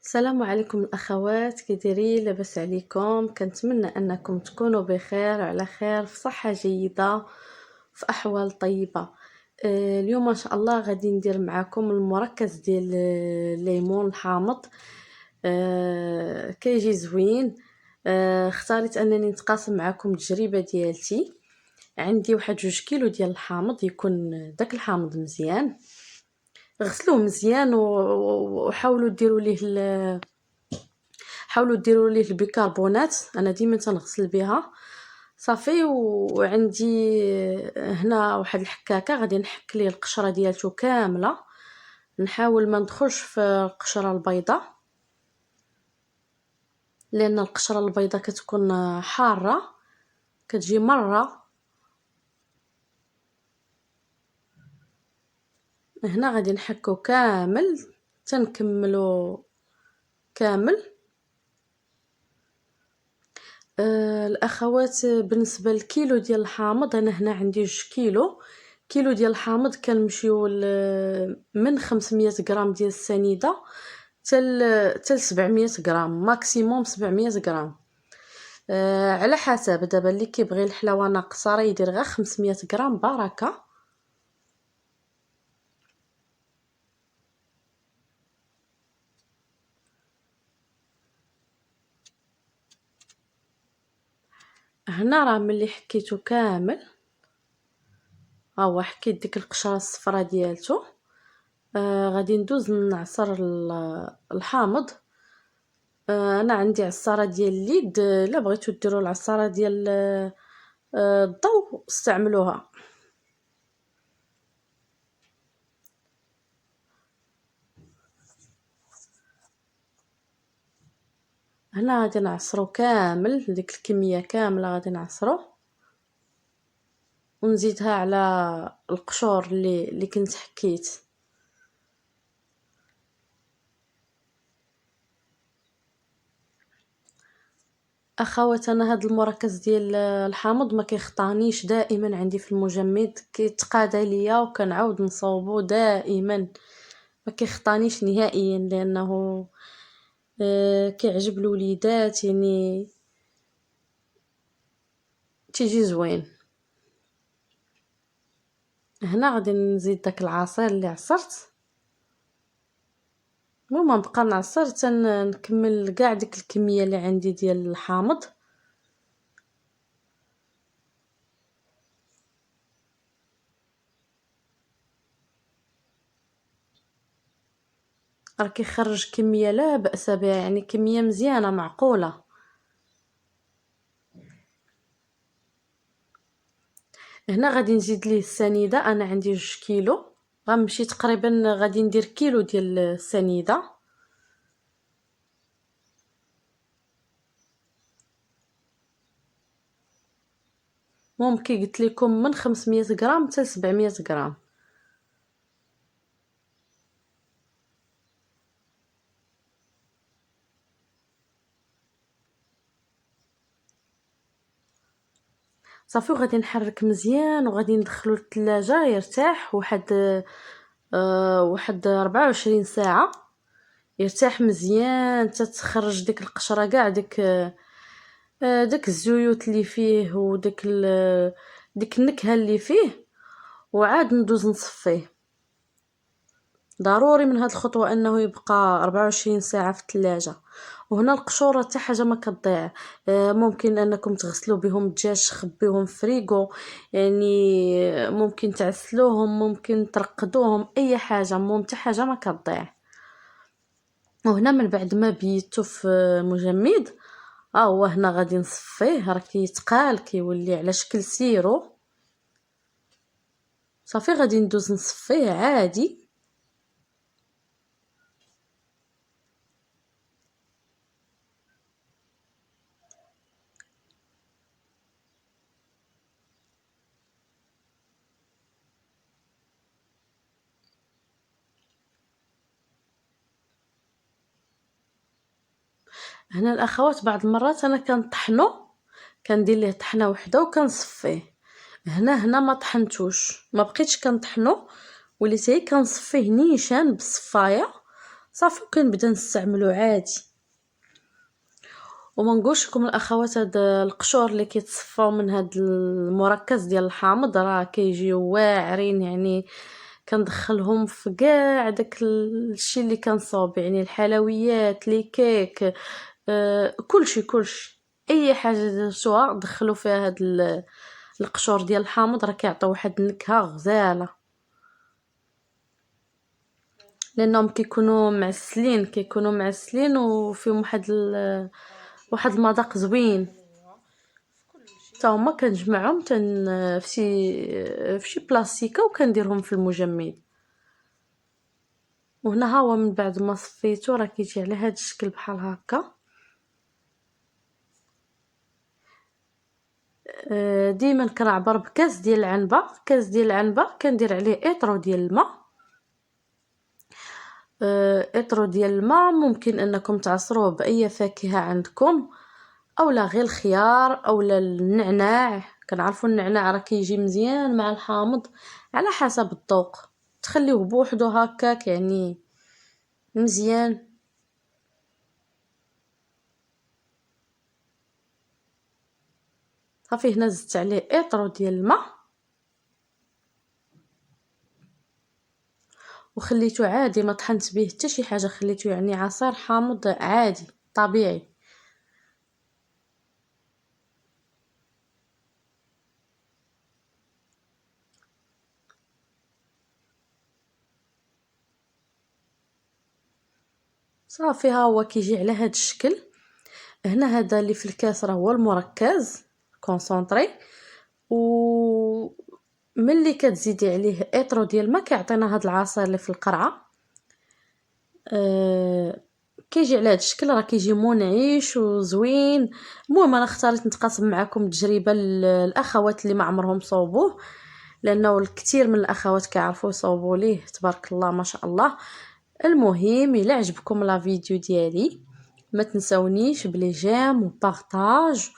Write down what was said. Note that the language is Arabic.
السلام عليكم الأخوات، كي دايرين؟ لاباس عليكم؟ كنتمنى أنكم تكونوا بخير وعلى خير في صحة جيدة في أحوال طيبة. اليوم إن شاء الله غادي ندير معكم المركز ديال الليمون الحامض. كيجي زوين. اختاريت أنني نتقاسم معكم التجربة ديالتي. عندي واحد 2 كيلو ديال الحامض، يكون داك الحامض مزيان. غسلوه مزيان وحاولوا ديروا ليه حاولوا ديروا ليه البيكربونات، انا ديما تنغسل بها صافي. وعندي هنا واحد الحكاكه غادي نحك ليه القشره ديالته كامله، نحاول ما ندخلش في القشره البيضاء لان القشره البيضاء كتكون حاره، كتجي مره. هنا غادي نحكو كامل تنكملو كامل. الاخوات، بالنسبه للكيلو ديال الحامض انا هنا عندي 2 كيلو ديال الحامض، كنمشيو من 500 غرام ديال السنيده تل 700 غرام ماكسيموم 700 غرام. على حسب، دابا اللي كيبغي الحلاوه ناقصه راه يدير غير 500 غرام بركه. هنا راه ملي حكيتو كامل، ها هو حكيت ديك القشره الصفراء ديالته. غادي ندوز نعصر الحامض. انا عندي عصاره ديال اليد، الا بغيتو ديروا العصاره ديال الضو استعملوها. هنا غادي نعصرو كامل، ديك الكميه كامله غادي نعصرو ونزيدها على القشور اللي كنت حكيت. اخوات، انا هاد المركز ديال الحامض ما كيخطانيش، دائما عندي في المجمد كيتقادى ليا وكنعاود نصاوبو دائما، ما كيخطانيش نهائيا لانه كيعجب الوليدات، يعني تيجي زوين. هنا غادي نزيد داك العصير اللي عصرت، المهم نبقى نعصر نكمل كاع ديك الكميه اللي عندي ديال الحامض. راه كيخرج كميه لا باس بها، يعني كميه مزيانه معقوله. هنا غادي نزيد ليه السنيده، انا عندي 2 كيلو، غنمشي تقريبا غادي ندير كيلو ديال السنيده. ممكن قلت لكم من 500 غرام حتى 700 غرام. صافي، وغادي نحرك مزيان وغادي ندخلو للثلاجه يرتاح واحد 24 ساعه، يرتاح مزيان تتخرج ديك القشره كاع داك الزيوت اللي فيه ديك النكهه اللي فيه، وعاد ندوز نصفيه. ضروري من هاد الخطوه انه يبقى 24 ساعه في الثلاجه. وهنا القشوره حتى حاجه ما كتضيع. ممكن انكم تغسلوا بهم الدجاج، تخبيوهم في فريغو، يعني ممكن تعسلوهم، ممكن ترقدوهم، اي حاجه، المهم حتى حاجه ما كتضيع. وهنا من بعد ما بيتو في مجمد، هو هنا غادي نصفيه، راه كيتقال كيولي على شكل سيرو. صافي غادي ندوز نصفيه عادي. هنا الاخوات بعض المرات انا كنطحنو، كندير ليه طحنه وحده وكنصفيه. هنا ما طحنتوش، ما بقيتش كنطحنو، وليت غير كنصفيه نيشان بالصفايه صافي كنبدا نستعملو عادي. وما نقولش لكم الاخوات، هاد القشور اللي كيتصفاو من هاد المركز ديال الحامض راه كيجيو واعرين، يعني كندخلهم في كاع داك الشيء اللي كنصاوب، يعني الحلويات، لي كيك، كلشي اي حاجه درتوها دخلوا فيها هاد القشور ديال الحامض، راه كيعطيو واحد النكهه غزاله، لانهم كيكونوا معسلين وفيهم واحد المذاق زوين. حتى هما كنجمعهم في شي بلاستيكه وكنديرهم في المجمد. وهنا ها هو من بعد ما صفيتو راه كيجي على هذا الشكل بحال هكا. ديما كنعبر بكاس ديال العنبه، كندير عليه اطرو ديال الماء. اطرو ديال الماء ممكن انكم تعصروه باي فاكهه عندكم، اولا غير الخيار اولا النعناع. كنعرفوا النعناع راه كيجي مزيان مع الحامض، على حسب الذوق. تخليوه بوحدو هكاك يعني مزيان. صافي هنا زدت عليه اطرو ديال الماء وخليته عادي، ما طحنت به حتى شي حاجه، خليته يعني عصير حامض عادي طبيعي. صافي ها هو كيجي على هذا الشكل. هنا هذا اللي في الكاس راه هو المركز كونسونطري، و ملي كتزيدي عليه اطرو ديال الماء كيعطينا هذا العصير اللي في القرعه. كيجي على هذا الشكل، راه كيجي منعش وزوين. المهم انا اختاريت نتقاسم معكم التجربه الاخوات اللي ما عمرهم صوبوه، لانه الكثير من الاخوات كيعرفوا يصوبوا ليه تبارك الله ما شاء الله. المهم الا عجبكم لا فيديو ديالي ما تنسونيش بلي جيم وبارطاج